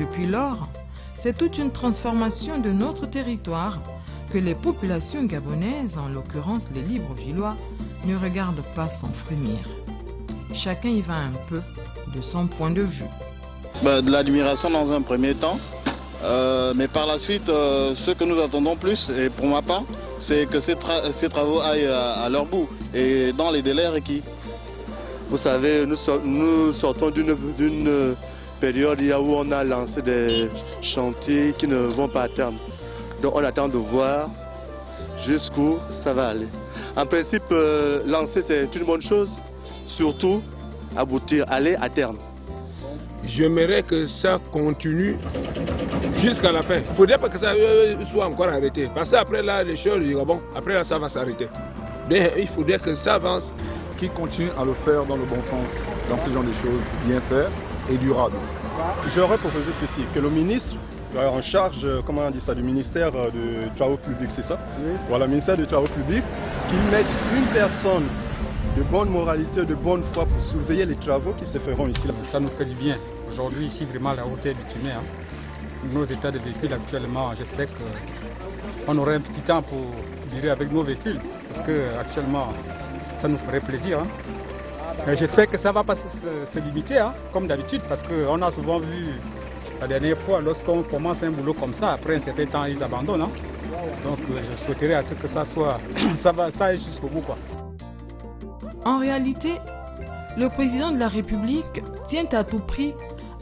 Depuis lors, c'est toute une transformation de notre territoire que les populations gabonaises, en l'occurrence les Librevillois, ne regardent pas sans frémir. Chacun y va un peu de son point de vue. De l'admiration dans un premier temps, mais par la suite, ce que nous attendons plus, et pour ma part, c'est que ces travaux aillent à leur bout et dans les délais requis. Vous savez, nous sortons d'une période où on a lancé des chantiers qui ne vont pas à terme. Donc on attend de voir jusqu'où ça va aller. En principe, lancer c'est une bonne chose, surtout aboutir, aller à terme. J'aimerais que ça continue jusqu'à la fin. Il ne faudrait pas que ça soit encore arrêté. Parce qu'après là, les choses, bon, après là, ça va s'arrêter. Mais il faudrait que ça avance. Qui continue à le faire dans le bon sens, dans ce genre de choses, bien faire et durable. J'aurais proposé ceci, que le ministre en charge, comment on dit ça, du ministère des Travaux publics, c'est ça? Oui. Voilà, le ministère des Travaux publics, qu'il mette une personne de bonne moralité, de bonne foi pour surveiller les travaux qui se feront ici. Ça nous fait du bien. Aujourd'hui, ici, vraiment, la hauteur du tunnel. Nos états de véhicules actuellement, j'espère qu'on aurait un petit temps pour virer avec nos véhicules. Parce qu'actuellement, ça nous ferait plaisir. J'espère que ça ne va pas se limiter, comme d'habitude, parce qu'on a souvent vu la dernière fois, lorsqu'on commence un boulot comme ça, après un certain temps, ils abandonnent. Donc je souhaiterais à ce que ça soit, ça aille jusqu'au bout, quoi. En réalité, le président de la République tient à tout prix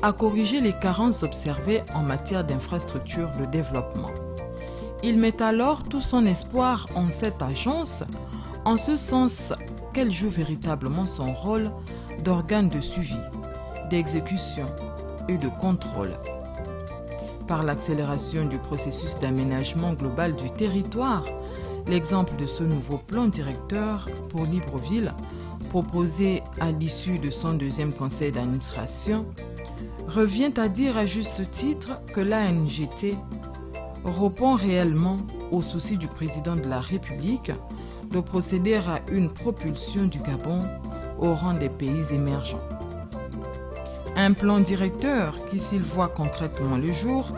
à corriger les carences observées en matière d'infrastructures de développement. Il met alors tout son espoir en cette agence, en ce sens qu'elle joue véritablement son rôle d'organe de suivi, d'exécution et de contrôle. Par l'accélération du processus d'aménagement global du territoire, l'exemple de ce nouveau plan directeur pour Libreville, proposé à l'issue de son deuxième conseil d'administration, revient à dire à juste titre que l'ANGT répond réellement au souci du président de la République de procéder à une propulsion du Gabon au rang des pays émergents. Un plan directeur qui, s'il voit concrètement le jour,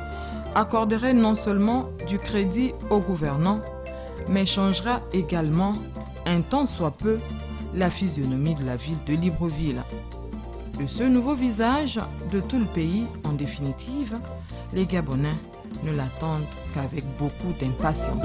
accorderait non seulement du crédit aux gouvernants, mais changera également, un tant soit peu, la physionomie de la ville de Libreville. De ce nouveau visage de tout le pays, en définitive, les Gabonais ne l'attendent qu'avec beaucoup d'impatience.